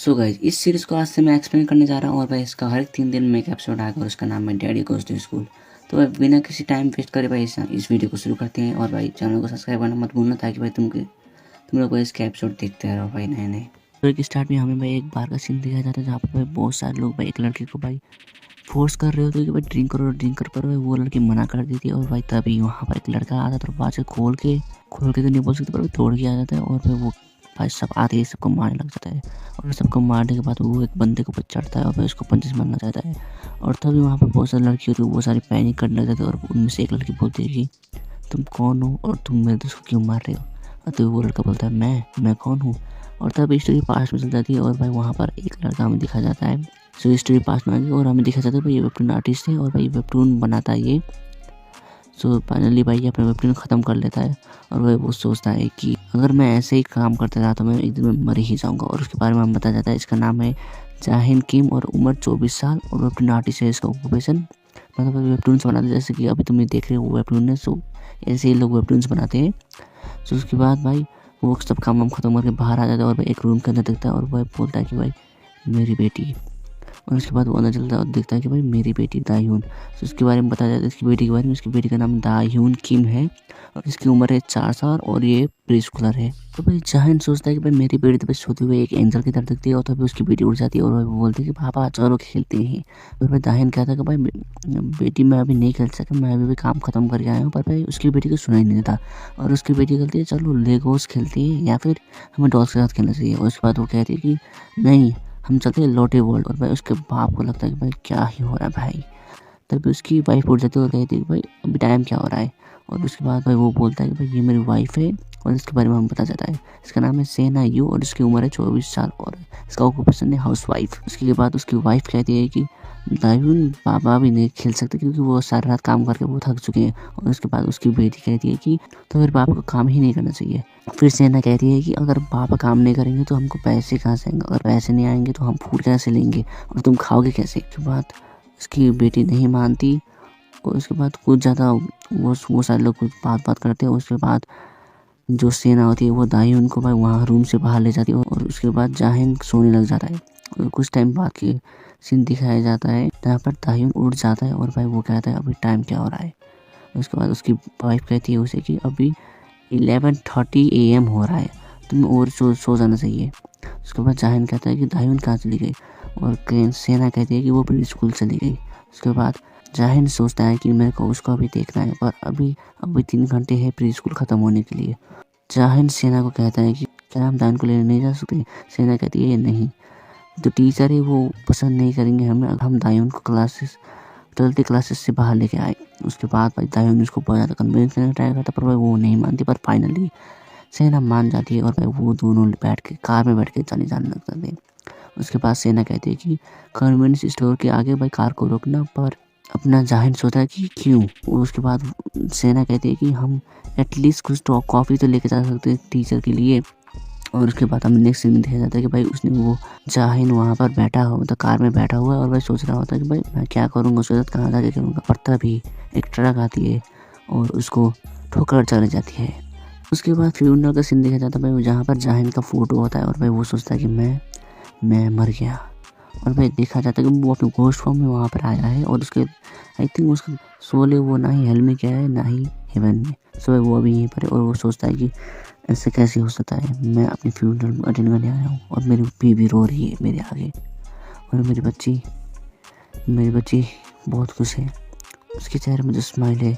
So guys इस series को आज से मैं एक्सप्लेन करने जा रहा हूँ और भाई इसका हर 3 दिन में एक एपिसोड आएगा और उसका नाम है डैडी गोज़ टू स्कूल। तो भाई बिना किसी टाइम वेस्ट करे भाई इस वीडियो को शुरू करते हैं। और भाई चैनल को सब्सक्राइब करना मत भूलना ताकि भाई तुम लोग इसके एपिसोड देखते रहो भाई नए नए। तो एक स्टार्ट में हमें भाई एक बार का सीन दिखाया जाता है जहाँ पर भाई बहुत सारे लोग भाई एक लड़की को भाई फोर्स कर रहे होते कि भाई ड्रिंक करो ड्रिंक कर पर वो लड़की मना कर दी थी। और भाई तभी वहाँ पर एक लड़का आता है दरवाजे खोल के तो नहीं बोल सकते पर तोड़ के आ जाता है और फिर वो भाई सब आते ही सबको मारने लग जाता है। और सबको मारने के बाद वो एक बंदे के ऊपर चढ़ता है और फिर उसको पंचेस मारना चाहता है। और तभी वहाँ पर बहुत सारी लड़की होती है, बहुत सारी पैनिक करने लग जाती है। और उनमें से एक लड़की बोलती है कि तुम कौन हो और तुम मेरे दोस्त को क्यों मार रहे हो। और तो वो लड़का बोलता है मैं कौन हूँ। और तब स्टोरी पास्ट में चल जाती है और भाई वहाँ पर एक लड़का हमें दिखा जाता है। सो स्टोरी पास्ट में आ गई और हमें दिखा जाता है भाई ये वेबटून आर्टिस्ट है और भाई वेबटून बनाता है ये। सो फाइनली भाई अपने वेबटून ख़त्म कर लेता है। और भाई वो सोचता है कि अगर मैं ऐसे ही काम करता रहा तो मैं एक दिन में मर ही जाऊंगा। और उसके बारे में हमें बताया जाता है इसका नाम है जाहिन किम और उम्र 24 साल और वेबटून आर्टिस्ट है। इसका ऑक्यूपेशन मतलब वेबटून्स बनाते हैं जैसे कि अभी तुम देख रहे हो वो वेबटून है। सो ऐसे ही लोग वेबटून्स बनाते हैं। सो उसके बाद भाई वो सब काम वाम ख़त्म करके बाहर आ जाता है और भाई एक रूम के अंदर दिखता है और भाई बोलता है कि भाई मेरी बेटी। और उसके बाद वो अंदर चलता है और देखता है कि भाई मेरी बेटी दायून। तो उसके बारे में बताया जाता है इसकी बेटी के बारे में। उसकी बेटी का नाम दायून किम है और इसकी उम्र है 4 साल और ये प्री स्कूलर है। तो भाई जाहिन सोचता है कि भाई मेरी बेटी तो बस सोते हुए एक एंजल की तरह दिखती है। और तभी उसकी बेटी उड़ जाती है और वो बोलती है कि पापा चलो खेलते हैं। और भाई दाहिन कहता है कि भाई बेटी मैं अभी नहीं खेल सका, मैं अभी भी काम खत्म करके आया हूँ। पर भाई उसकी बेटी को सुना ही नहीं देता और उसकी बेटी कहती है चलो लेगोस खेलते हैं या फिर हमें डॉल्स के साथ खेलना चाहिए। और उसके बाद वो कहती है कि नहीं हम चलते हैं लोटे वर्ल्ड। और भाई उसके बाप को लगता है कि भाई क्या ही हो रहा है भाई। तभी उसकी वाइफ उठ जाती है और कहती है कि भाई अभी टाइम क्या हो रहा है। और उसके बाद भाई वो बोलता है कि भाई ये मेरी वाइफ है और इसके बारे में हमें पता चलता है इसका नाम है सेना यू और इसकी उम्र है 24 साल और इसका ऑक्यूपेशन है हाउस वाइफ। उसके बाद उसकी वाइफ कहती है कि दायून पापा भी नहीं खेल सकते क्योंकि वो सारी रात काम करके वो थक चुके हैं। और उसके बाद उसकी बेटी कहती है कि तो फिर पापा को काम ही नहीं करना चाहिए। फिर सेना कहती है कि अगर पापा काम नहीं करेंगे तो हमको पैसे कहाँ से आएंगे, अगर पैसे नहीं आएंगे तो हम फूड कैसे लेंगे और तुम खाओगे कैसे। उसके बाद उसकी बेटी नहीं मानती और उसके बाद कुछ ज़्यादा वो सारे लोग कुछ बात करते हैं। उसके बाद जो सेना होती है वो दायून को भाई वहाँ रूम से बाहर ले जाती है और उसके बाद जाहिन सोने लग जाता है। और कुछ टाइम बाद के सीन दिखाया जाता है जहाँ पर दायून उठ जाता है और भाई वो कहता है अभी टाइम क्या हो रहा है। उसके बाद उसकी वाइफ कहती है उसे कि अभी 11:30 AM हो रहा है, तुम्हें और सो जाना चाहिए। उसके बाद जाहिन कहता है कि दायून कहाँ चली गई और सेना कहती है कि वो प्री स्कूल चली गई। उसके बाद जाहिन सोचता है कि मेरे को उसको अभी देखना है पर अभी 3 घंटे है प्री स्कूल ख़त्म होने के लिए। जाहिन सेना को कहता है कि क्या हम दायून को लेने नहीं जा सकते। सेना कहती है नहीं, जो टीचर है वो पसंद नहीं करेंगे हमें अगर हम दायून को चलती क्लासेस से बाहर लेके आए। उसके बाद भाई दायून उसको बहुत ज़्यादा कन्विंस करने का ट्राई करता पर भाई वो नहीं मानती। पर फाइनली सेना मान जाती है और भाई वो दोनों बैठ के कार में बैठ के जाने लग जाते हैं। उसके बाद सेना कहती है कि कन्वीनियंस स्टोर के आगे भाई कार को रोकना। पर अपना जाहिन सोचता है कि क्यों। उसके बाद सेना कहती है कि हम एटलीस्ट कुछ कॉफ़ी तो लेके जा सकते हैं टीचर के लिए। और उसके बाद हमें नेक्स्ट सीन में देखा जाता है कि भाई उसने वो जाहिन वहाँ पर बैठा हो मतलब कार में बैठा हुआ है और भाई सोच रहा होता है कि भाई मैं क्या करूँगा, उसके साथ कहाँ जाके करूँगा। पर तभी एक ट्रक आती है और उसको ठोकर चली जाती है। उसके बाद फ्यूनरल का सीन देखा जाता है भाई जहाँ पर जाहिन का फ़ोटो होता है और भाई वो सोचता है कि मैं मर गया। और भाई देखा जाता है कि वो अपने घोस्ट फॉर्म में वहाँ पर आया है और उसके आई थिंक उसका सोल है वो ना ही हेल में गया है ना ही हेवन में। सो वो अभी यहीं पर है और वो सोचता है कि ऐसे कैसे हो सकता है, मैं अपनी फ्यूनरल अटेंड करने आया हूँ और मेरी बीवी रो रही है मेरे आगे और मेरी बच्ची बहुत खुश है। उसके चेहरे में जो स्माइल है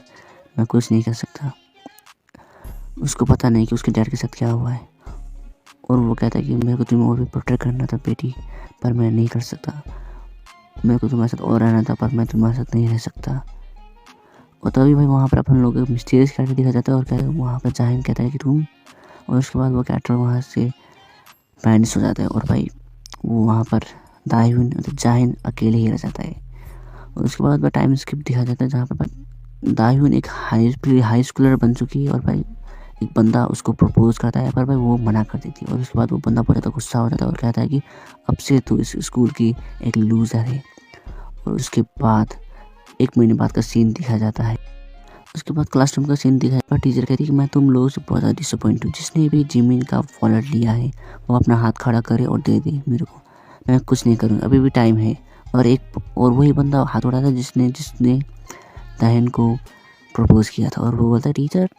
मैं कुछ नहीं कर सकता। उसको पता नहीं कि उसके डैड के साथ क्या हुआ है और वो कहता है कि मेरे को तुम्हें और भी प्रोटेक्ट करना था बेटी पर मैं नहीं कर सकता। मेरे को तुम्हारे साथ और रहना था पर मैं तुम्हारे साथ नहीं रह सकता। और तभी भाई वहाँ पर अपन लोग एक मिस्टीरियस कैरेक्टर दिखा जाता है और कहता है वहाँ पर जाहिन कहता है कि तुम। और उसके बाद वो कैरेक्टर वहाँ से पैनिश हो जाता है और भाई वो वहाँ पर दायून मतलब जाहिन अकेले ही रह जाता है। और उसके बाद भाई टाइम स्किप दिखा जाता है जहाँ पर दायून एक हाई स्कूलर बन चुकी है और भाई एक बंदा उसको प्रपोज करता है पर भाई वो मना कर देती है। और उसके बाद वो बंदा बहुत ज़्यादा गुस्सा हो जाता है और कहता है कि अब से तू इस स्कूल की एक लूज़र है। और उसके बाद 1 महीने बाद का सीन दिखाया जाता है। उसके बाद क्लासरूम का सीन दिखाया पर टीचर कहती है कि मैं तुम लोगों से बहुत ज़्यादा डिसअपॉइंट हूँ। जिसने भी जिमिन का वॉलेट लिया है वो अपना हाथ खड़ा करे और दे दे मेरे को। मैं कुछ नहीं करूँगा, अभी भी टाइम है। और वही बंदा हाथ उठाता जिसने जिसने दाहिन को प्रपोज़ किया था, और वो बोलता है टीचर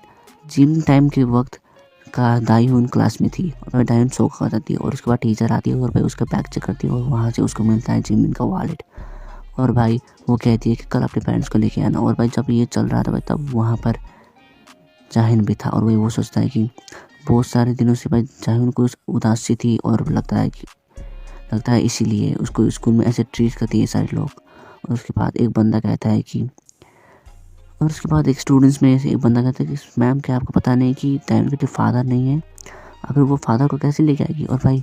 जिम टाइम के वक्त का दाहिन क्लास में थी, और भाई दाहिन सो खा जाती है, और उसके बाद टीचर आती है और भाई उसका बैग चेक करती है, और वहाँ से उसको मिलता है जिमिन का वॉलेट। और भाई वो कहती है कि कल अपने पेरेंट्स को लेके आना। और भाई जब ये चल रहा था भाई तब वहाँ पर जाहिन भी था, और भाई वो सोचता है कि बहुत सारे दिनों से भाई जाहिन को उदास सी थी, और लगता है इसीलिए उसको स्कूल में ऐसे ट्रीट करती है सारे लोग। और उसके बाद एक बंदा कहता है कि और उसके बाद एक स्टूडेंट्स में से एक बंदा कहता है कि मैम क्या आपको पता नहीं कि दाहिन के फादर नहीं है, अगर वो फादर को कैसे लेके आएगी। और भाई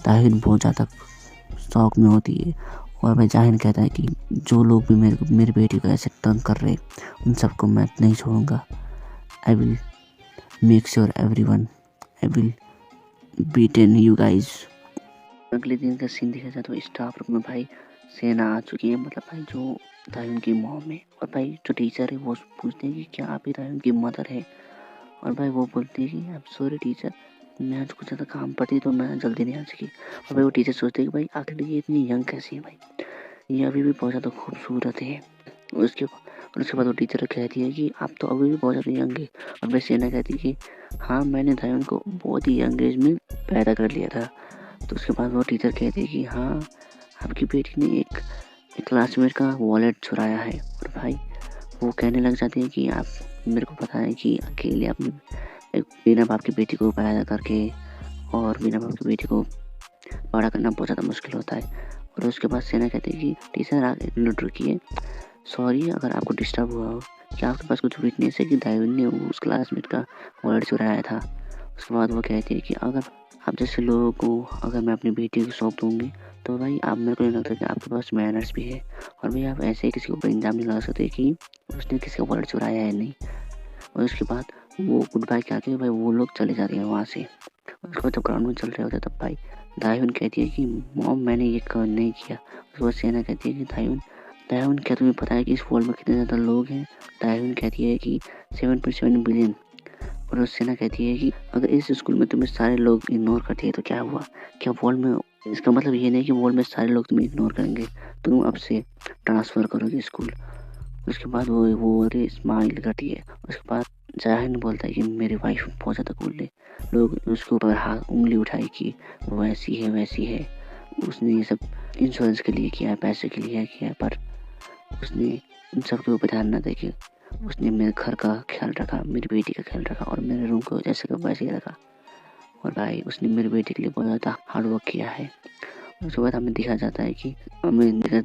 दाहिन बहुत ज़्यादा शौक में होती है, और भाई जाहिन कहता है कि जो लोग भी मेरी बेटी को ऐसे तंग कर रहे उन सबको मैं नहीं छोड़ूंगा। I will make sure everyone, I will beaten you guys. अगले दिन का सीन देखा जाए तो स्टाफ रूम में भाई सेना आ चुकी है, मतलब भाई जो दाहिन की मॉम है। और भाई जो टीचर है वो पूछते हैं कि क्या आप ही दाहिन की मदर है। और भाई वो बोलती है कि आई एम सॉरी टीचर, मैं आज कुछ ज़्यादा काम पड़ी तो मैं जल्दी नहीं आ सकी। और भाई वो टीचर सोचते हैं कि भाई आखिर ये इतनी यंग कैसी है, भाई ये अभी भी बहुत ज़्यादा खूबसूरत है। उसके बाद वो टीचर कहती है कि आप तो अभी भी बहुत ज़्यादा यंग है। और भाई सेना कहती है कि हाँ मैंने दाहिन को बहुत ही यंग एज में पैदा कर लिया था। तो उसके बाद वो टीचर कहती है कि हाँ आपकी बेटी ने एक क्लासमेट का वॉलेट चुराया है। और भाई वो कहने लग जाती है कि आप मेरे को पता है कि अकेले अपनी बिना बाप की बेटी को पैदा करके और बिना बाप की बेटी को बड़ा करना बहुत ज़्यादा मुश्किल होता है। और उसके बाद सेना कहती है कि टीचर आप एक मिनट रुकिए, सॉरी अगर आपको डिस्टर्ब हुआ हो, क्या आपके पास कुछ विटनेस है कि दाहिन ने उस क्लासमेट का वॉलेट चुराया था। उसके बाद वो कहती है कि अगर आप जैसे लोगों को अगर मैं अपनी बेटी को सौंप दूँगी तो भाई आप मेरे को नहीं लगता कि आपके पास मैनर्स भी है, और भाई आप ऐसे ही किसी को इल्ज़ाम नहीं लगा सकते कि उसने किसी का वॉलेट चुराया है नहीं। और उसके बाद वो गुड बाय कह के भाई वो लोग चले जाते हैं वहाँ से। उसके बाद जब ग्राउंड में चल रहे होते तब भाई दाहिन कहती है कि मॉम मैंने ये नहीं किया। उसके बाद सेना कहती है कि दाहिन क्या तुम्हें पता है कि इस वर्ल्ड में कितने ज़्यादा लोग हैं। दाहिन कहती है कि 7.7 बिलियन। और सेना कहती है कि अगर इस स्कूल में तुम्हें सारे लोग इग्नोर करते हैं तो क्या हुआ, क्या वर्ल्ड में, इसका मतलब ये नहीं कि वर्ल्ड में सारे लोग तुम्हें इग्नोर करेंगे, तुम अब से ट्रांसफ़र करोगे स्कूल। उसके बाद वो स्माइल करती है। उसके बाद जाहिन बोलता है कि मेरी वाइफ बहुत ज़्यादा कूल है। लोग उसके ऊपर हाथ उंगली उठाई कि वो ऐसी है वैसी है, उसने ये सब इंश्योरेंस के लिए किया है, पैसे के लिए किया है, पर उसने इन सब के ऊपर ध्यान न दे के उसने मेरे घर का ख्याल रखा, मेरी बेटी का ख्याल रखा, और मेरे रूम को जैसे का वैसे ही रखा। और भाई उसने मेरी बेटी के लिए बहुत ज़्यादा हार्ड वर्क किया है। उसके बाद हमें दिखा जाता है कि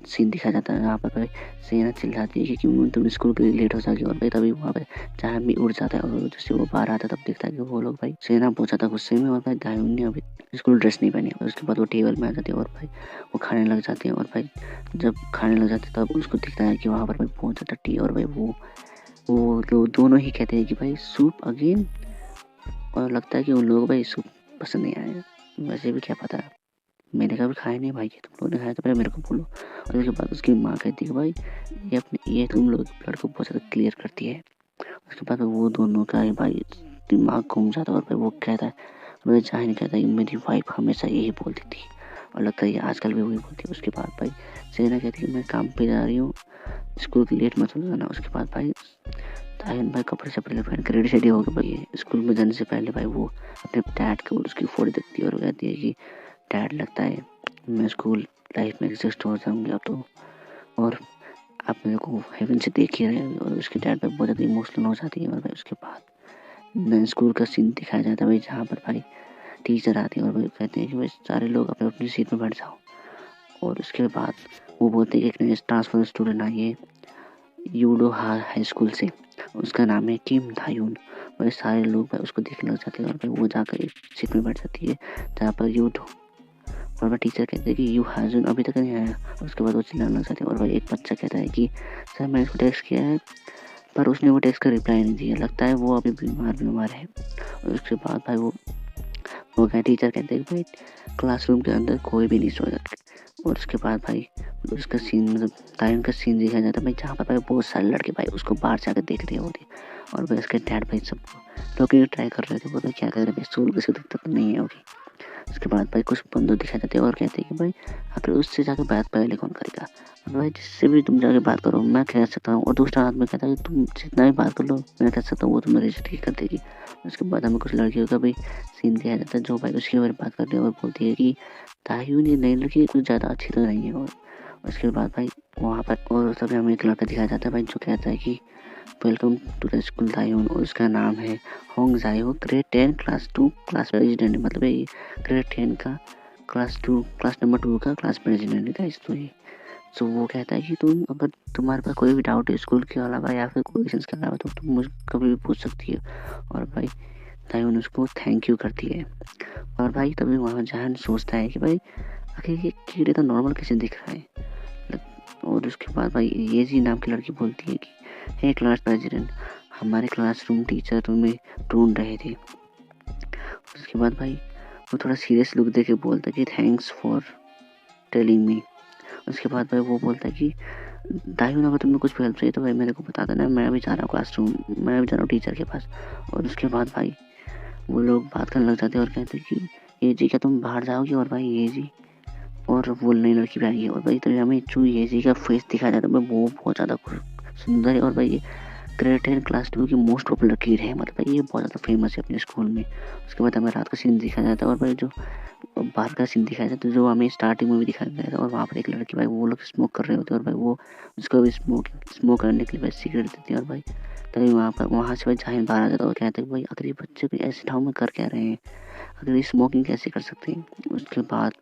सीन दिखा जाता है जहाँ पर भाई सेना चिल्लाती है कि क्यों तुम स्कूल के लिए लेट हो सके। और भाई तभी वहाँ पे जहाँ भी उड़ जाता है, और जैसे वो बाहर आता है तब दिखता है कि वो लोग भाई सेना बहुत ज़्यादा गुस्से में, और भाई दाहिन ने अभी स्कूल ड्रेस नहीं पहनी। और उसके बाद वो टेबल में आ जाती है और भाई वो खाने लग जाते हैं। और भाई जब खाने लग जाते हैं तब उसको दिखता है कि वहाँ पर भाई बहुत ज़्यादा टी, और भाई वो लोग दोनों ही कहते हैं कि भाई सूप अगेन। और लगता है कि उन लोगों को भाई सूप पसंद नहीं आएगा। वैसे भी क्या पता है, मैंने कभी खाया नहीं भाई, तुम लोगों ने खाया तो पहले मेरे को बोलो। और उसके बाद उसकी माँ कहती है कि भाई ये तुम लोग के ब्लड को बहुत ज़्यादा क्लियर करती है। उसके बाद वो दोनों का भाई दिमाग घूम जाता है। और भाई वो कहता है, मुझे जाहिन कहता है कि मेरी वाइफ हमेशा यही बोलती थी, और लगता है आजकल भी वही बोलती है। उसके बाद भाई सेना कहती है मैं काम पे जा रही हूँ, स्कूल लेट मत हो जाना। उसके बाद भाई दाहिन भाई कपड़े शपड़े पहन कर रेडी शेडी हो गए भाई स्कूल में जाने से पहले भाई वो अपने डैड को उसकी फोटो देखती है और कहती है कि डैड लगता है मैं स्कूल लाइफ में एग्जिस्ट हो जाऊंगी अब तो, और आप मेरे को हेवन से देख ही रहे। और उसके डैड पे बहुत ज़्यादा इमोशनल हो जाती है। और भाई उसके बाद स्कूल का सीन दिखाया जाता है भाई जहाँ पर भाई टीचर आती है और भाई कहते हैं कि भाई सारे लोग अपने अपनी सीट में बैठ जाओ। और उसके बाद वो बोलते हैं कि एक नया ट्रांसफर स्टूडेंट आई है यूडो हाई स्कूल से, उसका नाम है किम दायून। और सारे लोग भाई उसको देखने लग जाते हैं। और भाई वो जाकर एक सीट में बैठ जाती है जहाँ पर यूडो, और भाई टीचर कहते हैं कि यू हाजुन अभी तक नहीं आया। उसके बाद वो चिल्लाने लग जाते हैं। और भाई एक बच्चा कहता है कि सर मैंने उसको टेक्स्ट किया है पर उसने वो टेक्स्ट का रिप्लाई नहीं दिया, लगता है वो अभी बीमार है। और उसके बाद भाई वो टीचर कहते हैं कि भाई क्लासरूम के अंदर कोई भी नहीं सोया। और उसके बाद भाई उसका सीन मतलब टाइम का सीन दिखाया जाता है भाई जहाँ पर भाई बहुत सारे लड़के भाई उसको बाहर जाकर देख रहे होते। और भाई उसके डैड भाई सब लोग ट्राई कर रहे थे, बोले क्या कर रहे हैं स्कूल की दिक्कत नहीं है होगी। उसके बाद भाई कुछ बंदूक दिखाए जाते हैं और कहते हैं कि भाई आखिर उससे जाके बात पहले कौन करेगा। और भाई जिससे भी तुम जाके बात करो मैं कह सकता हूँ, और दूसरा आदमी कहता है कि तुम जितना भी बात कर लो मैं कह सकता हूँ वो तुम्हें रिजेक्ट ही कर देगी। उसके बाद हमें कुछ लड़कियों का भी सीन दिया जाता है जो भाई उसके बारे में बात करती है और बोलती है कि तायुन ये नई लड़की कुछ ज़्यादा अच्छी तो नहीं है। और उसके बाद भाई वहाँ पर और तभी हमें एक लड़का दिखाया जाता है भाई जो कहता है कि वेलकम टू द स्कूल तायुन, और उसका नाम है होंग जायो, ग्रेड 10 क्लास 2 क्लास प्रेसिडेंट, मतलब ये ग्रेड 10 का क्लास नंबर 2 का क्लास प्रेसिडेंट है गाइस। तो ये सो वो कहता है कि तुम अगर तुम्हारे पास कोई भी डाउट है स्कूल के अलावा या फिर क्वेश्चंस के अलावा तो तुम मुझे कभी भी पूछ सकती है। और भाई तायुन उसको थैंक यू करती है। और भाई तभी वहाँ जहान सोचता है कि भाई आखिर ये कीड़े तो नॉर्मल कैसे दिख रहा है। और उसके बाद भाई ये जी नाम की लड़की बोलती है कि हे क्लास प्रेसिडेंट, हमारे क्लासरूम टीचर तुम्हें ढूंढ रहे थे। उसके बाद भाई वो थोड़ा सीरियस लुक दे के बोलता है कि थैंक्स फॉर टेलिंग मी। उसके बाद भाई वो बोलता है कि दाहियों अगर तुम्हें कुछ हेल्प चाहिए तो भाई मेरे को बता देना, मैं अभी जा रहा हूँ क्लासरूम, मैं अभी जा रहा हूँ टीचर के पास। और उसके बाद भाई वो लोग बात करने लग जाते हैं और कहते हैं कि ये जी क्या तुम बाहर जाओगी। और भाई ये जी और वो नई लड़की भी आई है। और भाई तभी हमें चू ये जी का फेस दिखाया जाता है, वो बहुत ज़्यादा सुंदर है। और भाई ये ग्रेड 10 क्लास 2 की मोस्ट पॉपुलर कीड है, मतलब भाई ये बहुत ज़्यादा फेमस है अपने स्कूल में। उसके बाद हमें रात का सीन दिखाया जाता है और भाई जो बाहर का सीन दिखाया जाता है जो हमें स्टार्टिंग में भी दिखाया गया था। और वहाँ पर एक लड़की भाई वो लोग स्मोक कर रहे होते हैं और भाई वो उसको भी स्मोक करने के लिए भाई सिगरेट देती है। और भाई तभी वहाँ से भाई जाहिन बाहर आ जाता है और कहते हैं भाई अगर ये बच्चे कोई ऐसे ठाव में कर क्या रहे हैं, अगर ये स्मोकिंग कैसे कर सकते हैं। उसके बाद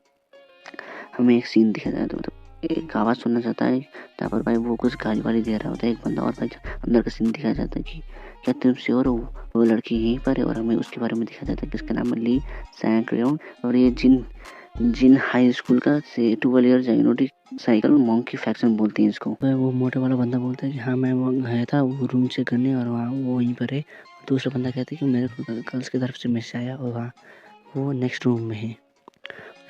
हमें एक सीन दिखाया जाता है, मतलब एक आवाज़ सुनना चाहता है जहाँ पर भाई वो कुछ गाली वाली दे रहा होता है एक बंदा। और भाई अंदर का सीन दिखाया जाता है कि क्या तुम श्योर हो वो लड़की यहीं पर है। और हमें उसके बारे में दिखाया जाता है कि इसका नाम है ली सैंक्रेउन, और ये जिन हाई स्कूल का से 12 ईयर जाइनोटिक साइकिल मॉन्की फैक्शन बोलते हैं इसको। वो मोटे वाला बंदा बोलता है कि हाँ मैं वहाँ गया था वो रूम चेक करने और वहाँ वो वहीं पर है। दूसरा बंदा कहता है कि मेरे को गर्ल्स की तरफ से मैसेज आया और वहाँ वो नेक्स्ट रूम में है।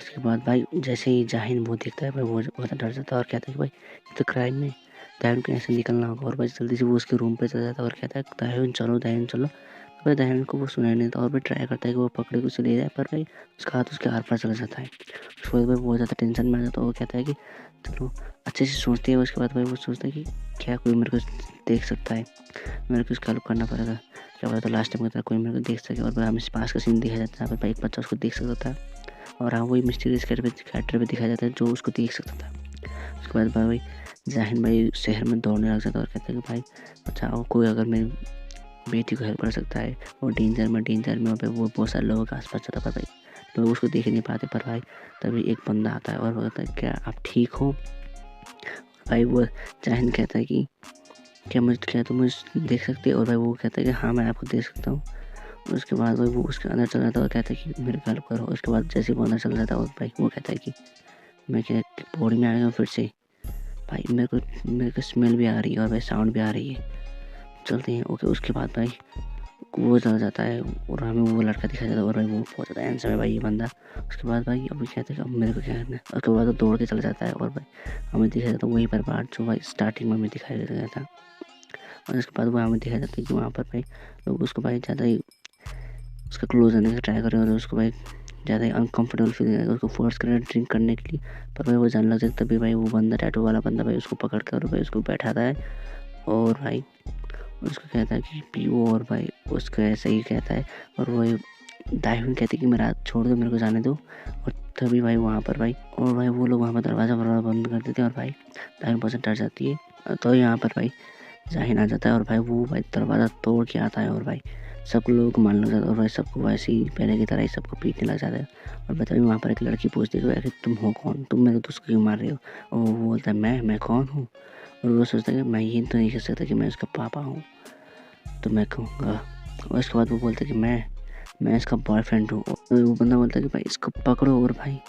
उसके बाद भाई जैसे ही जाहिन वो देखता है भाई वो बहुत डर जाता है और कहता है कि भाई ये तो क्राइम है, दाहिन को ऐसे निकलना होगा। और भाई जल्दी से वो उसके रूम पे चला जाता है और कहता है दाहिन चलो। तो भाई दाहिन को वो सुनाई नहीं देता और भाई ट्राई करता है कि वो पकड़े उसे ले जाए, पर भाई उसका हाथ उसके आर पार चला जाता है। उसके बाद भाई बहुत ज़्यादा टेंशन में आ जाता है। वो कहता है कि चलो अच्छे से सोचते हैं। उसके बाद भाई वो सोचता है कि क्या कोई मेरे को देख सकता है, मेरे को इसका हेल्प करना पड़ेगा, क्या पता तो लास्ट टाइम की तरह कोई मेरे को देख सके। और भाई हमें पास का सीन दिखाया जाता है भाई एक बच्चा उसको देख सकता था और हाँ वही मिस्टीरियस कैरेक्टर पे दिखाया जाता है जो उसको देख सकता था। उसके बाद भाई जाहिन भाई शहर में दौड़ने लग जाता है और कहता है कि भाई बचाओ, कोई अगर मेरी बेटी को हेल्प कर सकता है, वो डेंजर में। और भाई वो बहुत सारे लोगों के आसपास जाता है, भाई लोग उसको देख नहीं पाते। पर भाई तभी एक बंदा आता है और बोलता है क्या आप ठीक हो। भाई वो जाहिन कहता है कि क्या तुम मुझे देख सकते हो। और भाई वो कहता है कि हाँ मैं आपको देख सकता हूँ। उसके बाद भाई वो उसके अंदर चला जाता है और कहता है कि मेरे को हेल्प करो। उसके बाद जैसे वो अंदर चला जाता है और भाई वो कहता है कि मैं क्या बॉडी में आ गया फिर से। भाई मेरे को स्मेल भी आ रही है और भाई साउंड भी आ रही है, चलते हैं। ओके उसके बाद भाई वो चला जाता है और हमें वो लड़का दिखाया जाता है और भाई वो बहुत ज़्यादा हैंडसम है भाई ये बंदा। उसके बाद भाई अभी कहते हैं कि अब मेरे को क्या करना है। उसके बाद वो दौड़ के चला जाता है और भाई हमें दिखाया जाता है वहीं पर बाहर जो भाई स्टार्टिंग में हमें दिखाया गया था। और उसके बाद वो हमें दिखाया जाता है कि वहाँ पर भाई लोग उसको भाई ज़्यादा ही उसका क्लोज आने का ट्राई कर रहे हैं और उसको भाई ज़्यादा ही अनकंफर्टेबल फील करेगा, उसको फोर्स कर रहे हैं ड्रिंक करने के लिए। पर भाई वो जानने लग जाता है तभी भाई वो बंदा टैटू वाला बंदा भाई उसको पकड़ कर भाई उसको बैठाता है और भाई उसको कहता है कि पियो। और भाई उसको ऐसे ही कहता है और वही दाहिन कहती है कि मेरा हाथ छोड़ दो, मेरे को जाने दो। और तभी भाई वहाँ पर भाई वो लोग वहाँ पर दरवाज़ा बंद कर देते हैं और भाई दाहिन बहुत से डर जाती है। तो यहाँ पर भाई जाहिन आ जाता है और भाई वो भाई दरवाज़ा तोड़ के आता है और भाई सब लोग मारने लग जाता है और भाई सबको वैसे ही पहले की तरह ही सबको पीटने लग जाता है। और बताइए वहाँ पर एक लड़की पूछती है कि तुम हो कौन, तुम मेरे दोस्त को क्यों मार रहे हो। और वो बोलता है मैं कौन हूँ। और वो सोचता है कि मैं ये तो नहीं कह सकता कि मैं उसका पापा हूँ, तो मैं कहूँगा। और उसके बाद वो बोलता है कि मैं इसका बॉयफ्रेंड हूँ। और वो बंदा बोलता है कि भाई इसको पकड़ो। और भाई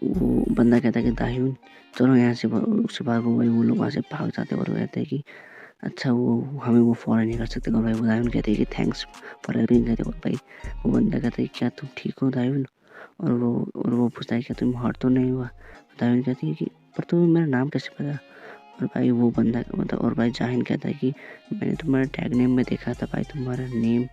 वो बंदा कहता है कि दाहिन चलो यहाँ से। उसके बाद वो लोग वहाँ से भाग जाते हैं और वो कहते हैं कि अच्छा वो हमें वो फॉलो नहीं कर सकते। और भाई वो दाहिन कहते हैं कि थैंक्स फॉर हेल्पिंग कहते हैं। और भाई वो बंदा कहता है क्या तुम ठीक हो दाहिन। और वो पूछता है क्या तुम हर्ट तो नहीं हुआ। दाहिन कहती है कि पर तुम्हें मेरा नाम कैसे पता। और भाई वो बंदा मतलब और भाई जाहिन कहता है कि मैंने तुम्हारे टैग नेम में देखा था भाई, तुम्हारा नेम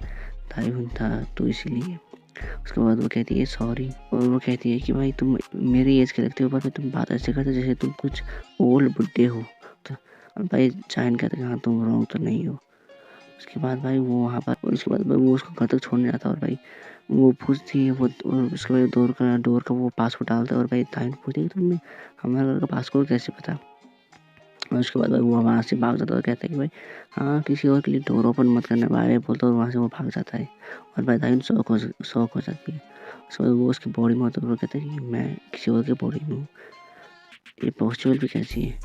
तायुन था तो इसीलिए। उसके बाद वो कहती है सॉरी, और वो कहती है कि भाई तुम मेरी एज के लगते हो पर तुम बात ऐसे करते जैसे तुम कुछ ओल्ड बुड्ढे हो। तो और भाई जाहिन कहते हैं हाँ तुम रॉन्ग तो नहीं हो। उसके बाद भाई वो वहाँ पर, और उसके बाद भाई वो उसको घर तक छोड़ने जाता है और भाई वो पूछती है वो, और उसके बाद डोर का वो पासवर्ड डालता है और भाई ताइन पूछती है कि तुम्हें हमारे घर का पासवर्ड कैसे पता। और उसके बाद भाई वो वहाँ से भाग जाता है और कहता है कि भाई हाँ किसी और के लिए डोर ओपन मत करना भाई बोलता है, और वहाँ से वो भाग जाता है। और भाई ताइन शौक हो जाती है। उसके बाद वो उसकी बॉडी में होता है और कहता है कि मैं किसी और की बॉडी में हूँ, ये पॉसिबल भी कैसी है,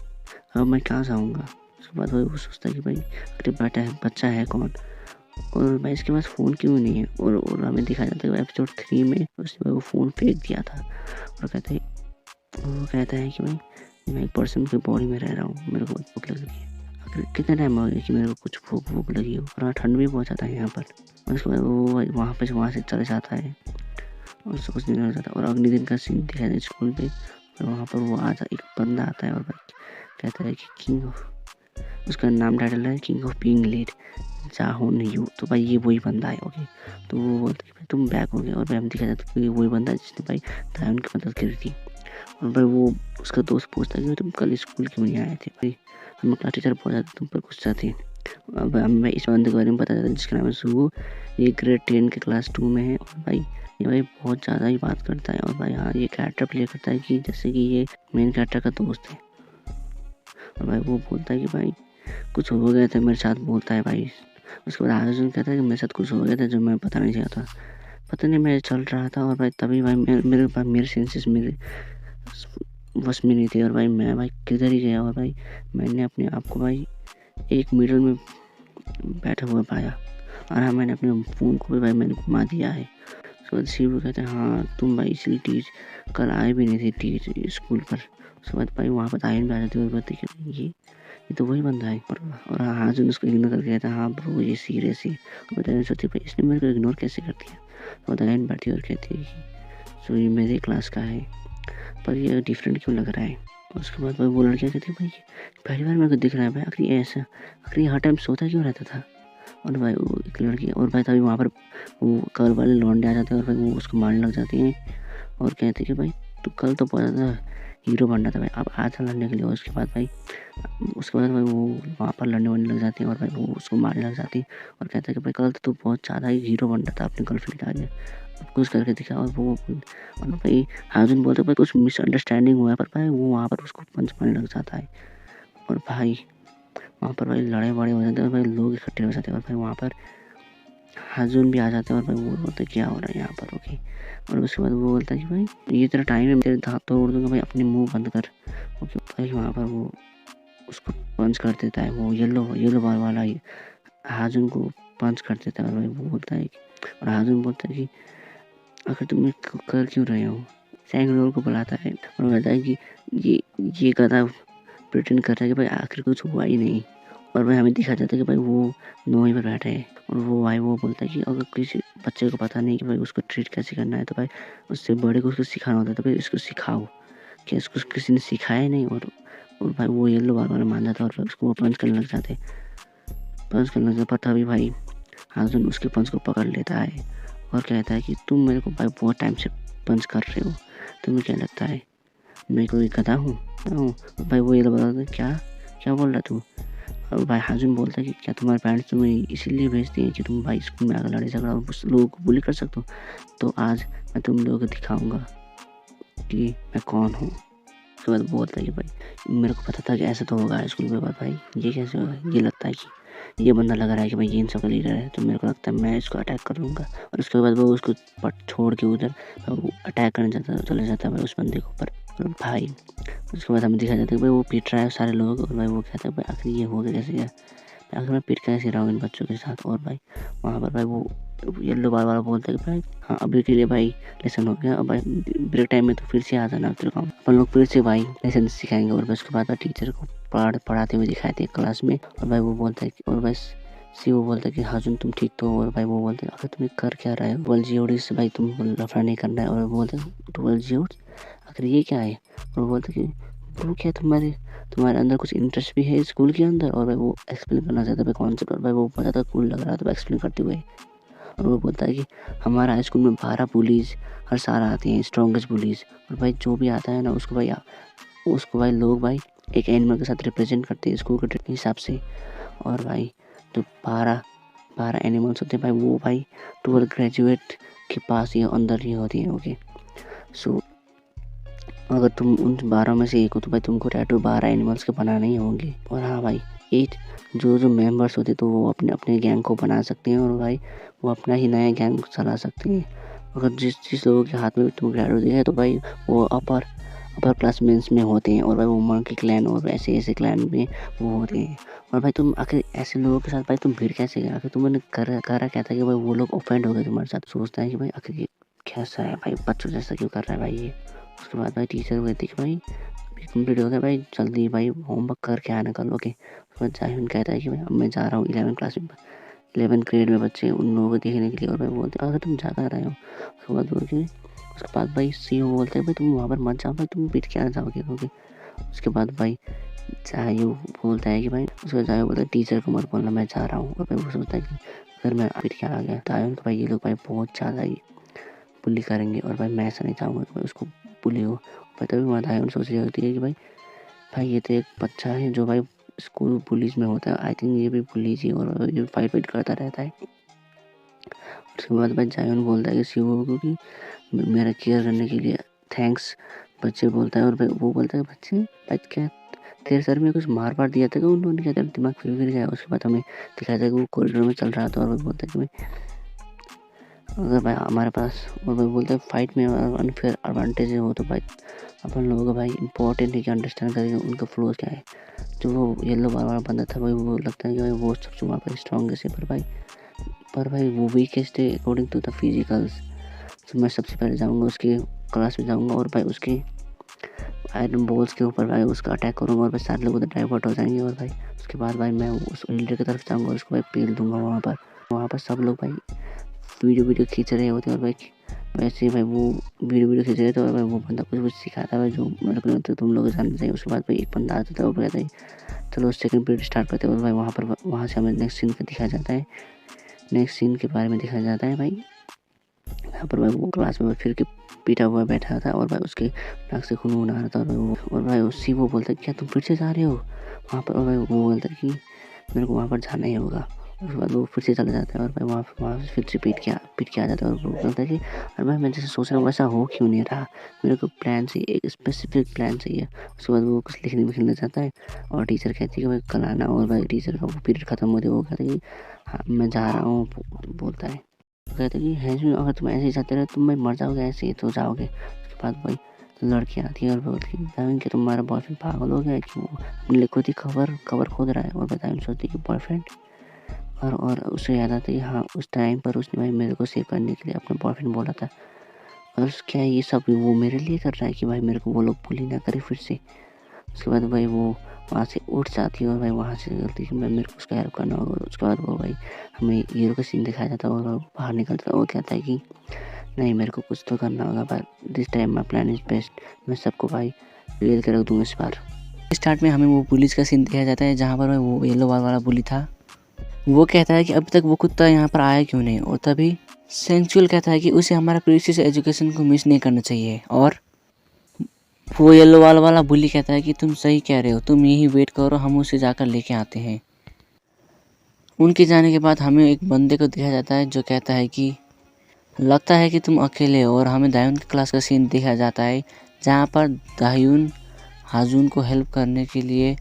अब मैं कहाँ जाऊँगा। उसके बाद भाई वो सोचता है कि भाई अरे बच्चा है कौन, और भाई इसके पास फ़ोन क्यों नहीं है। और हमें दिखाया जाता है एपिसोड 3 में उसने भाई वो फ़ोन फेंक दिया था। और वो कहता है कि भाई मैं एक पर्सन की बॉडी में रह रहा हूँ, मेरे को बहुत भूख लग रही है। आखिर कितना टाइम हो गया कि मेरे को कुछ भूख लगी हो, और ठंड भी बहुत ज़्यादा है यहाँ पर। और उसके बाद वो वहाँ से चले जाता है और उसको कुछ नहीं हो जाता। और अगले दिन का सीन दिखाया जाता है स्कूल पे, और वहाँ पर वो एक बंदा आता है और भाई कहता है कि किंग ऑफ, उसका नाम टाइटल है किंग ऑफ बीइंग लेट जाहोन यू। तो भाई ये वही बंदा है। ओके, तो वो बोलता है कि भाई तुम बैक हो गए, और भाई हम दिखा जाता है कि वही बंदा है जिसने भाई तायुन की मदद करी थी। और भाई वो उसका दोस्त पूछता है कि तुम कल स्कूल क्यों नहीं आए थे। भाई हम क्लास टीचर बहुत ज़्यादा तुम पर गुस्सा थे। अब हमें इस बंदे के बारे में पता चला जिसका नाम है सुगु, ये ग्रेड 10 के क्लास 2 में है। और भाई ये भाई बहुत ज़्यादा ही बात करता है, और भाई हाँ ये कैरेक्टर प्ले करता है कि जैसे कि ये मेन कैरेक्टर का दोस्त है। और भाई वो बोलता है कि भाई कुछ हो गया था मेरे साथ, बोलता है भाई। उसके बाद अर्जुन कहता है कि मेरे साथ कुछ हो गया था जो मैं पता नहीं चाहता, पता नहीं मैं चल रहा था और भाई तभी भाई मेरे सेंसेस मेरे बस में नहीं थे, और भाई मैं भाई किधर ही गया। और भाई मैंने अपने आप को भाई एक मिरर में बैठा हुआ पाया, और हाँ मैंने अपने फ़ोन को भी भाई मैंने घुमा दिया है। उसके बाद शिव कहते हैं हाँ तुम भाई इसलिए कल आए भी नहीं थे स्कूल पर। उसके बाद भाई वहाँ पर आयन भी आ जाती है और बोलती है कि ये तो वही बंदा है। और हाँ जो उसको इग्नोर करके कहता है हाँ ब्रो ये सीरियस है। और बताया सोचती भाई इसने मेरे को इग्नोर कैसे कर दिया। तो बताया बैठी और कहती है कि सो ये मेरे क्लास का है पर ये डिफरेंट क्यों लग रहा है। और उसके बाद भाई वो लड़कियाँ कहती है भाई पहली बार मेरे को दिख रहा है भाई, आखिर ऐसा आखिर हर टाइम सोता क्यों रहता था। और भाई वो एक लड़की, और भाई तभी वहाँ पर वो कल वाले लौंडे आ जाते हैं और भाई वो उसको मारने लग जाती हैं और कहते कि भाई तू कल तो बहुत ज़्यादा हीरो बन रहा था भाई, अब आज लड़ने के लिए। और उसके बाद भाई वो वहाँ पर लड़ने वड़ने लग जाती है और भाई वो उसको मारने लग जाती है और कहता है कि भाई कल तो तू बहुत ज़्यादा ही हीरो बन रहा था अपनी गर्लफ्रेंड के आगे, अब कुछ करके दिखा। और भाई हाजुन बोलते भाई कुछ मिसअंडरस्टैंडिंग हुआ है, पर भाई वो वहाँ पर उसको पंच मारने लग जाता है। और भाई वहाँ पर भाई लड़ाई बड़े हो जाते हैं और भाई लोग इकट्ठे हो जाते हैं और भाई वहाँ पर हाजुन भी आ जाते हैं और भाई वो बोलते क्या हो रहा है यहाँ पर। ओके, और उसके बाद वो बोलता है कि भाई ये तेरा टाइम है, तेरे दांत तोड़ दूंगा भाई, अपने मुंह बंद कर। ओके, भाई वहाँ पर वो उसको पंच कर देता है, वो येलो बाल वाला ही हाजुन को पंच कर देता है। और भाई वो बोलता है और हाजुन बोलता है कि आखिर तुम कर क्यों रहे हो। सैंगलोर को बुलाता है और कहता है कि ये गधा प्रिटेंड कर रहा है कि भाई आखिर कुछ हुआ ही नहीं। और भाई हमें दिखा जाता है कि भाई वो नोई पर बैठे हैं और वो भाई वो बोलता है कि अगर किसी बच्चे को पता नहीं कि भाई उसको ट्रीट कैसे करना है तो भाई उससे बड़े को उसको सिखाना होता है, तो भाई इसको सिखाओ। क्या इसको किसी ने सिखाया नहीं। और भाई वो येलो बार बार मान जाता है और भाई उसको वो पंच करने लग जाते पर तभी भाई हाजुन उसके पंच को पकड़ लेता है और कहता है कि तुम मेरे को भाई बहुत टाइम से पंच कर रहे हो, तुम्हें क्या लगता है मैं कोई गधा हूँ। भाई वो येलो बार क्या क्या बोल रहा तू। और भाई हाजुन बोलता है कि क्या तुम्हारे पेरेंट्स तुम्हें इसीलिए भेजते हैं कि तुम भाई स्कूल में आकर लड़ाई झगड़ा और लोगों को बुली कर सकते हो, तो आज मैं तुम लोगों को दिखाऊंगा कि मैं कौन हूँ। उसके बाद बोलता है कि भाई मेरे को पता था कि ऐसा तो होगा स्कूल में, पर भाई ये कैसे होगा। ये लगता है कि ये बंदा लग रहा है कि भाई ये इन सब का लीडर है, तो मेरे को लगता है मैं इसको अटैक कर लूँगा। और उसके बाद वो उसको पट छोड़ के उधर अटैक करने चले जाता है भाई उस बंदे के ऊपर। और भाई उसके बाद हमें दिखा जाता है कि भाई वो पीट रहा है सारे लोग, और भाई वो कहता है भाई आखिर ये हो गया कैसे, आखिर मैं पीट कैसे रहा हूँ इन बच्चों के साथ। और भाई वहाँ पर भाई वो येलो बार बार बोलता है कि भाई हाँ अभी के लिए भाई लेसन हो गया, अब भाई ब्रेक टाइम में तो फिर से आ जाना तेरे को, अपन लोग फिर से भाई लेसन सिखाएंगे। और उसके बाद टीचर को पढ़ाते हुए दिखाए थे क्लास में। और भाई वो बोलता है और भाई वो बोलता है कि हाजुन तुम ठीक तो हो। और भाई वो बोलते हैं आखिर तुम्हें कर क्या रहा है 12 से भाई तुम लफड़ा नहीं करना है। और वो बोलते हैं 12 आखिर ये क्या है। और वो बोलते हैं कि ब्रो क्या तुम्हारे अंदर कुछ इंटरेस्ट भी है स्कूल के अंदर। और भाई वो एक्सप्लेन करना चाहता है कॉन्सेप्ट, और भाई वो बहुत ज़्यादा कूल लग रहा था एक्सप्लेन करते हुए। और वो बोलता है कि हमारा स्कूल में 12 पुलिस हर साल आते हैं, स्ट्रॉन्गेस्ट पुलिस। और भाई जो भी आता है ना उसको भाई लोग भाई एक एनिमल के साथ रिप्रेजेंट करते हैं स्कूल के हिसाब से। और भाई जो 12 एनिमल्स होते हैं भाई वो भाई 12 ग्रेजुएट के पास ही अंदर ही होती हैं। ओके, सो अगर तुम उन 12 में से एक हो तो भाई तुमको टैटू 12 एनिमल्स के बनाने ही होंगे। और हाँ भाई 8 जो मेंबर्स होते तो वो अपने अपने गैंग को बना सकते हैं और भाई वो अपना ही नया गैंग चला सकते हैं। अगर जिस लोगों के हाथ में तुम टैटू दिया है तो भाई वो अपर क्लास मेंस में होते हैं और भाई वो मंकी क्लैन और ऐसे क्लैन में वो होते हैं। और भाई तुम आखिर ऐसे लोगों के साथ भाई तुम भिड़ कैसे गए? आखिर तुमने करा क्या था कि भाई वो लोग ऑफेंड हो गए तुम्हारे साथ? सोचता है कि भाई आखिर ये कैसा है भाई, बच्चों जैसा क्यों कर रहा है भाई ये। उसके बाद भाई टीचर को कहती है कि भाई कंप्लीट हो गया भाई, जल्दी भाई होमवर्क करके आना कल। ओके, उसके बाद जाहिन कहता है कि भाई अब मैं जा रहा हूँ 11 क्लास में, 11 ग्रेड में बच्चे उन लोगों को देखने के लिए। और भाई बोलते अगर तुम जा कर रहे हो। उसके बाद बोलते उसके बाद भाई सीईओ बोलते हैं भाई तुम वहाँ पर मत जाओ भाई, तुम पीट के आ जाओगे। ओके, उसके बाद भाई जायू बोलता है कि भाई उसके जायू बोलता है टीचर को मत बोलना मैं जा रहा हूँ। और भाई वो सोचता है कि अगर मैं पीट के आ गया जायू तो भाई ये लोग भाई बहुत ज़्यादा ही बुली करेंगे और भाई मैं ऐसा नहीं चाहूँगा कि भाई उसको बुली हो। भाई तभी वहाँ जायू सोच रही होती है कि भाई ये तो एक बच्चा है जो भाई स्कूल पुलिस में होता है, आई थिंक ये भी पुलिस ही और ये फाइट करता रहता है। उसके बाद भाई जायन बोलता है कि सीईओ को कि मेरा केयर करने के लिए थैंक्स। बच्चे बोलता है और भाई वो बोलता है बच्चे भाई क्या तेरे सर में कुछ मार दिया था कि उन्होंने, क्या तेरा दिमाग फिर गया? उसके बाद हमें दिखाया था कि वो कॉरिडोर में चल रहा था और वो बोलता है कि भाई अगर भाई हमारे पास, और भाई बोलते हैं फाइट में अनफेयर एडवांटेज हो तो भाई अपन लोगों को भाई इंपॉर्टेंट है कि अंडरस्टैंड करेंगे उनका फ्लोज क्या है। जो वो येलो वाला बंदा था भाई वो लगता है कि भाई वो सबसे वहाँ पर स्ट्रॉन्गेस्ट है, पर भाई वो वीकेस्ट है अकॉर्डिंग टू द फिजिकल्स। तो मैं सबसे पहले जाऊँगा उसके क्लास में जाऊँगा और भाई उसके आयरन बॉल्स के ऊपर भाई उसका अटैक करूँगा और भाई सारे लोग उधर डाइवर्ट हो जाएंगे। और भाई उसके बाद भाई मैं उस लीडर की तरफ जाऊँगा और उसको भाई पेल दूंगा। वहाँ पर सब लोग भाई वीडियो खींच रहे होते हैं और भाई वैसे भाई वो वीडियो खींच रहे थे और भाई वो बंदा कुछ सिखाता है जो मेरे को तो तुम लोग जानना चाहिए। उसके बाद भाई एक बंदा आता था वो कहता है चलो सेकंड पीरियड स्टार्ट करते हैं। और भाई वहाँ से हमें नेक्स्ट सीन का दिखाया जाता है, नेक्स्ट सीन के बारे में दिखाया जाता है। भाई यहाँ पर भाई वो क्लास में फिर के पीटा हुआ बैठा था और भाई उसके नाक से खून आ रहा था। और भाई उसी वो बोलता है क्या तुम फिर से जा रहे हो वहाँ पर? और भाई वो बोलता है कि मेरे को वहाँ पर जाना ही होगा। उसके बाद वो फिर से चला जाता है और भाई वहाँ से फिर से पीट के आ जाता है। और वो बोलता है कि अरे भाई मैं जैसे सोच रहा हूँ वैसा हो क्यों नहीं रहा, मेरे को प्लान चाहिए, एक स्पेसिफिक प्लान चाहिए। उसके बाद वो कुछ लिखने में जाता है और टीचर कहती है कि भाई कल आना। और भाई टीचर का वो पीरियड खत्म होते वो कहता है कि हाँ मैं जा रहा हूँ, बोलता है कहते कि है अगर तुम ऐसे ही जाते रहे तुम भाई मर जाओगे, ऐसे ही तो जाओगे। उसके बाद भाई लड़की आती है और बोलती है कि तुम्हारा बॉयफ्रेंड पागल हो गया है कि वो अपने खुद ही कवर खोद रहा है। और बताया सोचती कि बॉयफ्रेंड और उसे याद आता है कि हाँ उस टाइम पर उसने भाई मेरे को सेव करने के लिए अपना बॉयफ्रेंड बोला था और क्या ये सब वो मेरे लिए कर रहा है कि भाई मेरे को वो लोग बुली ना करे फिर से। उसके बाद भाई वो वहाँ से उठ जाती है और भाई वहाँ से गलती कि मैं मेरे को उसका हेल्प करना होगा। उसके बाद वो भाई हमें हीरो का सीन दिखाया जाता है और बाहर निकलता है। वो कहता है कि नहीं मेरे को कुछ तो करना होगा, but this time my plan is best, मैं सबको भाई ले कर रख दूँगा इस बार। स्टार्ट में हमें वो पुलिस का सीन दिखाया जाता है जहाँ पर वो येलो वाला पुलिस था। वो कहता है कि अभी तक वो कुत्ता यहाँ पर आया क्यों नहीं, और तभी सेंचुअल कहता है कि उसे हमारा प्रीशियस एजुकेशन को मिस नहीं करना चाहिए। और वो येलो वाला बुली कहता है कि तुम सही कह रहे हो, तुम यही वेट करो, हम उसे जाकर लेके आते हैं। उनके जाने के बाद हमें एक बंदे को दिखाया जाता है जो कहता है कि लगता है कि तुम अकेले हो। और हमें दायून की क्लास का सीन दिखाया जाता है जहाँ पर दायून हाजून को हेल्प करने के लिए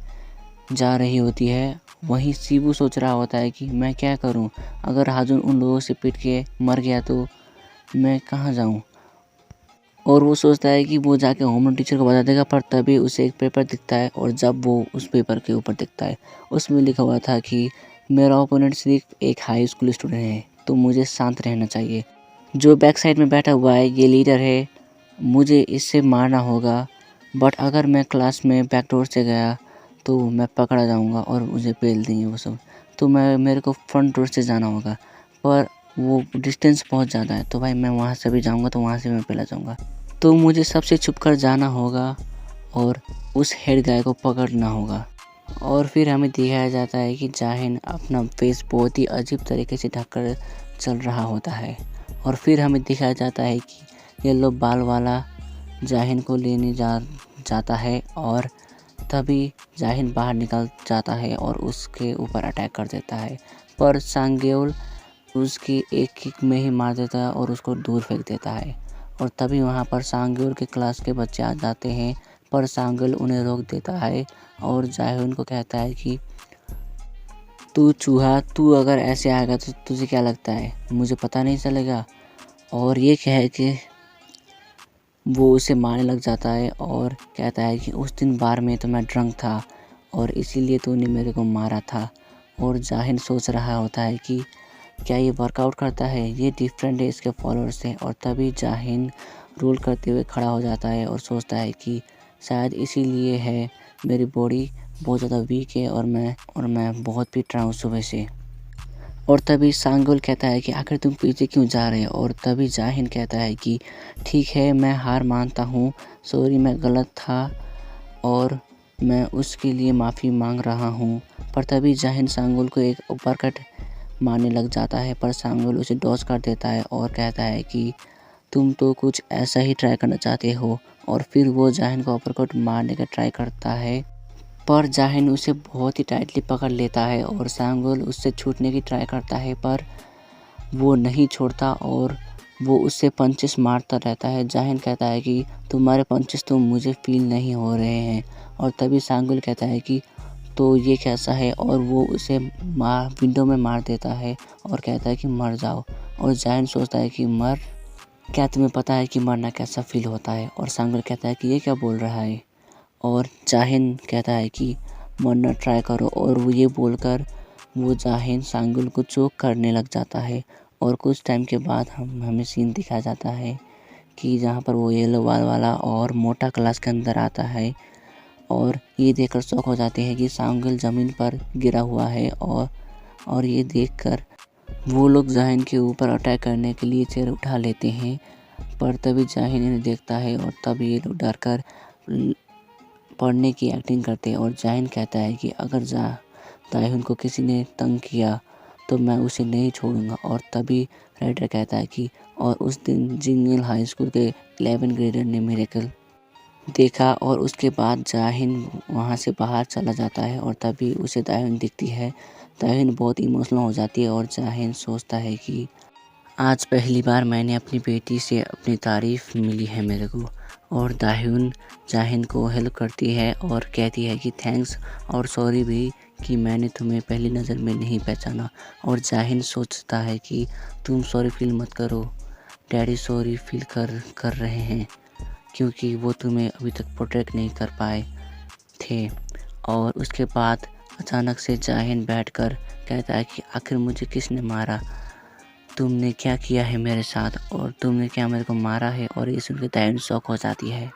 जा रही होती है। वहीं शिबू सोच रहा होता है कि मैं क्या करूं, अगर हाजून उन लोगों से पीट के मर गया तो मैं कहाँ जाऊं। और वो सोचता है कि वो जाके होमवर्क टीचर को बता देगा, पर तभी उसे एक पेपर दिखता है और जब वो उस पेपर के ऊपर दिखता है उसमें लिखा हुआ था कि मेरा ओपोनेंट सिर्फ एक हाई स्कूल स्टूडेंट है तो मुझे शांत रहना चाहिए। जो बैक साइड में बैठा हुआ है ये लीडर है, मुझे इससे मारना होगा, बट अगर मैं क्लास में बैकडोर से गया तो मैं पकड़ा जाऊंगा और मुझे पेल देंगे वो सब, तो मेरे को फ्रंट डोर से जाना होगा, पर वो डिस्टेंस बहुत ज़्यादा है तो भाई मैं वहाँ से भी जाऊंगा तो वहाँ से मैं पेला जाऊंगा, तो मुझे सबसे छुप कर जाना होगा और उस हेड गाय को पकड़ना होगा। और फिर हमें दिखाया जाता है कि जाहिन अपना फेस बहुत ही अजीब तरीके से ढक कर चल रहा होता है। और फिर हमें दिखाया जाता है कि येलो बाल वाला जाहिन को लेने जाता है और तभी जाहिन बाहर निकल जाता है और उसके ऊपर अटैक कर देता है, पर सांगेल उसकी एक किक में ही मार देता है और उसको दूर फेंक देता है। और तभी वहाँ पर सांगेल के क्लास के बच्चे आ जाते हैं, पर सांगेल उन्हें रोक देता है और जाहिन को कहता है कि तू चूहा, तू अगर ऐसे आएगा तो तुझे क्या लगता है, मुझे पता नहीं चलेगा। और ये कह के वो उसे मारने लग जाता है और कहता है कि उस दिन बार में तो मैं ड्रंक था और इसीलिए तूने मेरे को मारा था। और जाहिन सोच रहा होता है कि क्या ये वर्कआउट करता है, ये डिफरेंट है इसके फॉलोअर्स से। और तभी जाहिन रोल करते हुए खड़ा हो जाता है और सोचता है कि शायद इसीलिए है मेरी बॉडी बहुत ज़्यादा वीक है और मैं बहुत पीट रहा हूँ सुबह से। और तभी सांगुल कहता है कि आखिर तुम पीछे क्यों जा रहे हो। और तभी जाहिन कहता है कि ठीक है, मैं हार मानता हूँ, सॉरी, मैं गलत था और मैं उसके लिए माफ़ी मांग रहा हूँ। पर तभी जाहिन सांगुल को एक अपरकट मारने लग जाता है, पर सांगुल उसे डॉज कर देता है और कहता है कि तुम तो कुछ ऐसा ही ट्राई करना चाहते हो। और फिर वो जाहिन को अपरकट मारने का ट्राई करता है, पर जाहिन उसे बहुत ही टाइटली पकड़ लेता है और सांगुल उससे छूटने की ट्राई करता है, पर वो नहीं छोड़ता और वो उससे पंचेस मारता रहता है। जाहिन कहता है कि तुम्हारे पंचेस तो मुझे फील नहीं हो रहे हैं। और तभी सांगुल कहता है कि तो ये कैसा है, और वो उसे विंडो में मार देता है और कहता है कि मर जाओ। और जाहिन सोचता है कि क्या तुम्हें पता है कि मरना कैसा फील होता है। और सांगुल कहता है कि ये क्या बोल रहा है। और जाहिन कहता है कि मरना ट्राई करो। और वो ये बोलकर वो जाहिन सांगुल को चोक करने लग जाता है। और कुछ टाइम के बाद हमें सीन दिखाया जाता है कि जहाँ पर वो येलो बाल वाला और मोटा क्लास के अंदर आता है और ये देखकर शॉक हो जाते हैं कि सांगुल ज़मीन पर गिरा हुआ है। और ये देखकर वो लोग जाहिन के ऊपर अटैक करने के लिए चेयर उठा लेते हैं, पर तभी जाहिन इन्हें देखता है और तब ये लोग डर कर पढ़ने की एक्टिंग करते हैं। और जाहिन कहता है कि अगर जाहिन को किसी ने तंग किया तो मैं उसे नहीं छोड़ूंगा। और तभी राइटर कहता है कि और उस दिन जिंगल हाई स्कूल के 11 ग्रेडर ने मिरेकल देखा। और उसके बाद जाहिन वहाँ से बाहर चला जाता है और तभी उसे दाहिन दिखती है। दाहिन बहुत इमोशनल हो जाती है और जाहिन सोचता है कि आज पहली बार मैंने अपनी बेटी से अपनी तारीफ़ मिली है मेरे को। और दाहिन जाहिन को हेल्प करती है और कहती है कि थैंक्स और सॉरी भी कि मैंने तुम्हें पहली नज़र में नहीं पहचाना। और जाहिन सोचता है कि तुम सॉरी फील मत करो, डैडी सॉरी फील कर रहे हैं क्योंकि वो तुम्हें अभी तक प्रोटेक्ट नहीं कर पाए थे। और उसके बाद अचानक से जाहिन बैठकर कहता है कि आखिर मुझे किसने मारा, तुमने क्या किया है मेरे साथ, और तुमने क्या मेरे को मारा है। और ये सुनकर दाहिन शॉक हो जाती है।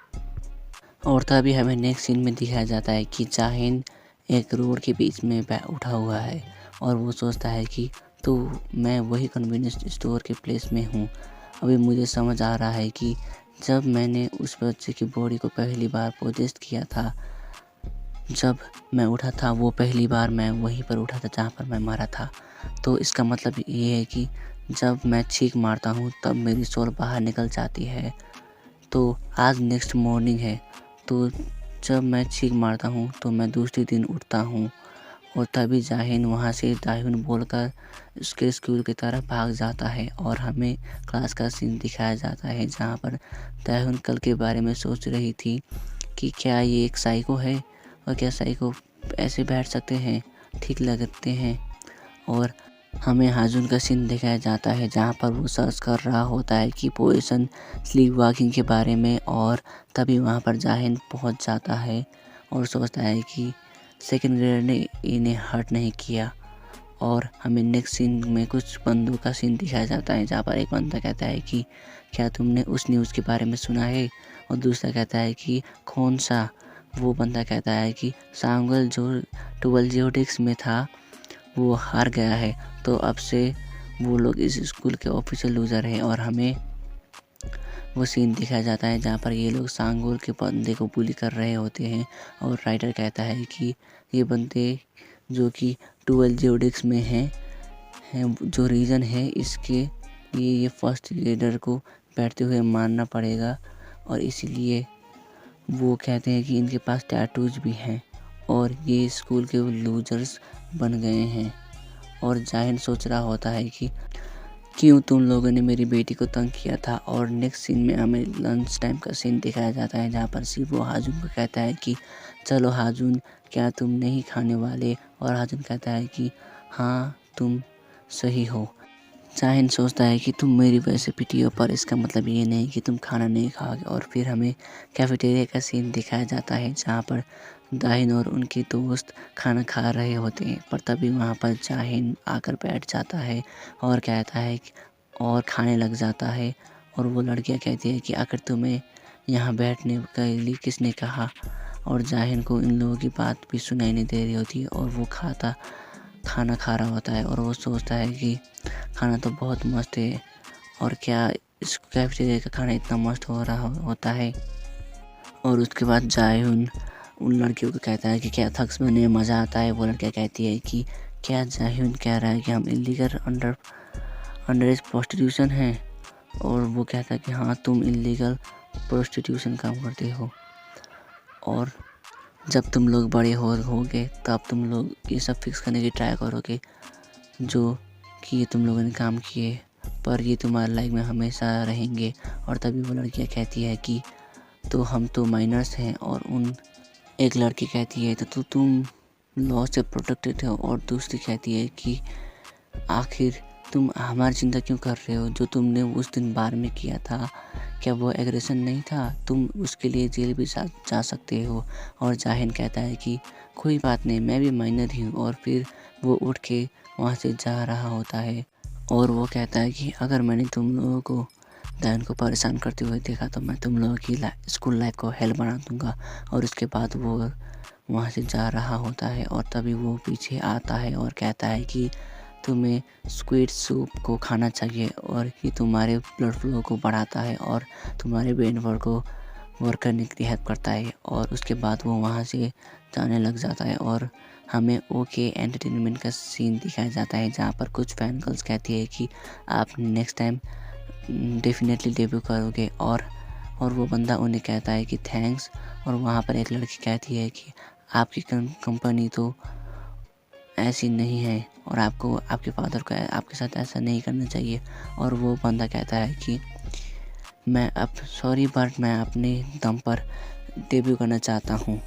और तभी हमें नेक्स्ट सीन में दिखाया जाता है कि जाहिन एक रोड के बीच में उठा हुआ है और वो सोचता है कि तो मैं वही कन्वीनियंस स्टोर के प्लेस में हूँ। अभी मुझे समझ आ रहा है कि जब मैंने उस बच्चे की बॉडी को पहली बार पोजेस्ट किया था, जब मैं उठा था, वो पहली बार मैं वहीं पर उठा था जहाँ पर मैं मरा था। तो इसका मतलब ये है कि जब मैं चीख मारता हूँ तब मेरी सोल बाहर निकल जाती है। तो आज नेक्स्ट मॉर्निंग है, तो जब मैं चीख मारता हूँ तो मैं दूसरे दिन उठता हूँ। और तभी जाहिन वहाँ से दाहिन बोलकर उसके स्कूल की तरफ भाग जाता है और हमें क्लास का सीन दिखाया जाता है जहाँ पर दाहिन कल के बारे में सोच रही थी कि क्या ये एक साइको है और क्या साइको ऐसे बैठ सकते हैं, ठीक लगते हैं। और हमें हाजुन का सीन दिखाया जाता है जहाँ पर वो सर्च कर रहा होता है कि पोजीशन स्लीप वॉकिंग के बारे में। और तभी वहाँ पर जाहिन पहुँच जाता है और सोचता है कि सेकंड ग्रेडर ने इन्हें हर्ट नहीं किया। और हमें नेक्स्ट सीन में कुछ बंदों का सीन दिखाया जाता है जहाँ पर एक बंदा कहता है कि क्या तुमने उस न्यूज़ के बारे में सुना है, और दूसरा कहता है कि कौन सा। वो बंदा कहता है कि सांगल जो 12 जियोटिक्स में था वो हार गया है, तो अब से वो लोग इस स्कूल के ऑफिशियल लूज़र हैं। और हमें वो सीन दिखाया जाता है जहाँ पर ये लोग सांगोल के बंदे को बुली कर रहे होते हैं। और राइटर कहता है कि ये बंदे जो कि 12 जियोडिक्स में हैं है जो रीज़न है इसके ये फर्स्ट ग्रेडर को बैठते हुए मारना पड़ेगा और इसीलिए वो कहते हैं कि इनके पास टैटूज भी हैं और ये स्कूल के लूजर्स बन गए हैं। और जाहिन सोच रहा होता है कि क्यों तुम लोगों ने मेरी बेटी को तंग किया था। और नेक्स्ट सीन में हमें लंच टाइम का सीन दिखाया जाता है जहाँ पर शिवो हाजुन को कहता है कि चलो हाजुन, क्या तुम नहीं खाने वाले। और हाजुन कहता है कि हाँ तुम सही हो। जाहिन सोचता है कि तुम मेरी वजह से पिटी हो पर इसका मतलब ये नहीं कि तुम खाना नहीं खाओगे। और फिर हमें कैफेटेरिया का सीन दिखाया जाता है जहाँ पर जाहिन और उनके दोस्त खाना खा रहे होते हैं, पर तभी वहाँ पर जाहिन आकर बैठ जाता है और कहता है और खाने लग जाता है। और वो लड़कियाँ कहती है कि आखिर तुम्हें यहाँ बैठने के लिए किसने कहा। और जाहिन को इन लोगों की बात भी सुनाई नहीं दे रही होती है और वो खाना खा रहा होता है और वो सोचता है कि खाना तो बहुत मस्त है और क्या इस कैफेटेरिया का खाना इतना मस्त हो रहा होता है। और उसके बाद जाहिन उन लड़कियों को कहता है कि क्या थक्स में उन्हें मज़ा आता है। वो लड़कियाँ कहती है कि क्या जाहिन कह रहा है कि हम इलीगल अंडर एज प्रोस्टिट्यूशन हैं। और वो कहता है कि हाँ तुम इलीगल प्रोस्टिट्यूशन काम करते हो और जब तुम लोग बड़े होगे तब तुम लोग ये सब फिक्स करने की ट्राई करोगे जो कि ये तुम लोगों ने काम किए, पर ये तुम्हारी लाइफ में हमेशा रहेंगे। और तभी वो लड़कियाँ कहती है कि तो हम तो माइनर्स हैं। और एक लड़की कहती है तो तुम लॉ से प्रोटेक्टेड हो। और दूसरी कहती है कि आखिर तुम हमारी चिंता क्यों कर रहे हो, जो तुमने उस दिन बार में किया था क्या वो एग्रेशन नहीं था, तुम उसके लिए जेल भी जा सकते हो। और जाहिन कहता है कि कोई बात नहीं, मैं भी माइनर ही हूँ। और फिर वो उठ के वहाँ से जा रहा होता है और वो कहता है कि अगर मैंने तुम लोगों को जाहिन को परेशान करते हुए देखा तो मैं तुम लोगों की स्कूल लाइफ को हेल बना दूंगा। और उसके बाद वो वहाँ से जा रहा होता है और तभी वो पीछे आता है और कहता है कि तुम्हें स्क्विड सूप को खाना चाहिए और ये तुम्हारे ब्लड फ्लो को बढ़ाता है और तुम्हारे ब्रेन को वर्क करने के लिए हेल्प करता है। और उसके बाद वो वहाँ से जाने लग जाता है और हमें ओके एंटरटेनमेंट का सीन दिखाया जाता है जहाँ पर कुछ फैन गर्ल्स कहती है कि आप नेक्स्ट टाइम डेफिनेटली डेब्यू करोगे। और वो बंदा उन्हें कहता है कि थैंक्स। और वहाँ पर एक लड़की कहती है कि आपकी कंपनी तो ऐसी नहीं है और आपको आपके फादर को आपके साथ ऐसा नहीं करना चाहिए। और वो बंदा कहता है कि मैं सॉरी बट मैं अपने दम पर डेब्यू करना चाहता हूँ।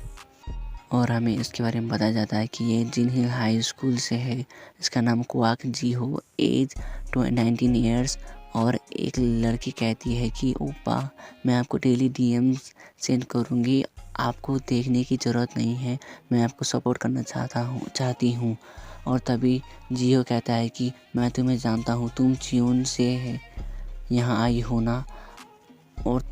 और हमें इसके बारे में बताया जाता है कि ये जिन हिल हाई स्कूल से है, इसका नाम क्वाक जी हो, एज 19 ईयर्स। और एक लड़की कहती है कि ओपा मैं आपको डेली डीएम्स सेंड करूँगी, आपको देखने की ज़रूरत नहीं है, मैं आपको सपोर्ट करना चाहती हूँ। और तभी जियो कहता है कि मैं तुम्हें जानता हूँ, तुम चियोन से है यहाँ आई हो ना। और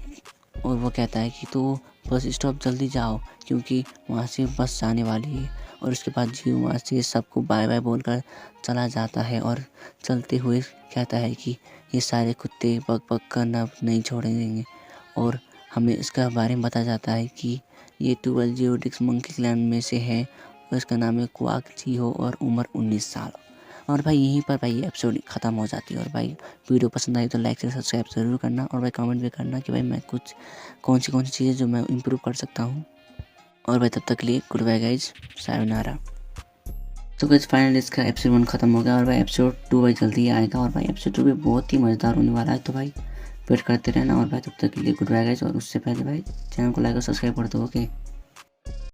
वो कहता है कि तो बस स्टॉप जल्दी जाओ क्योंकि वहाँ से बस जाने वाली है। और उसके बाद जियो वहाँ से सबको बाय बाय बोलकर चला जाता है और चलते हुए कहता है कि ये सारे कुत्ते बक बक करना नहीं छोड़ेंगे। और हमें इसका बारे में बताया जाता है कि ये 12 जियोडिक्स मंकी क्लैन में से है और इसका नाम है क्वाक जियो और उम्र 19 साल। और भाई यहीं पर भाई एपिसोड ख़त्म हो जाती है। और भाई वीडियो पसंद आई तो लाइक से सब्सक्राइब ज़रूर करना और भाई कमेंट भी करना कि भाई मैं कुछ कौन सी चीज़ें जो मैं इम्प्रूव कर सकता हूँ। और भाई तब तक के लिए गुड बाय गाइज, सायोनारा। तो गाइज फाइनली इसका एपिसोड 1 ख़त्म हो गया और भाई एपिसोड 2 भाई जल्दी ही आएगा और भाई एपिसोड 2 भी बहुत ही मज़ेदार होने वाला है। तो भाई वेट करते रहना और भाई तब तक के लिए गुड बाय गाइज। और उससे पहले भाई चैनल को लाइक और सब्सक्राइब कर दो। ओके।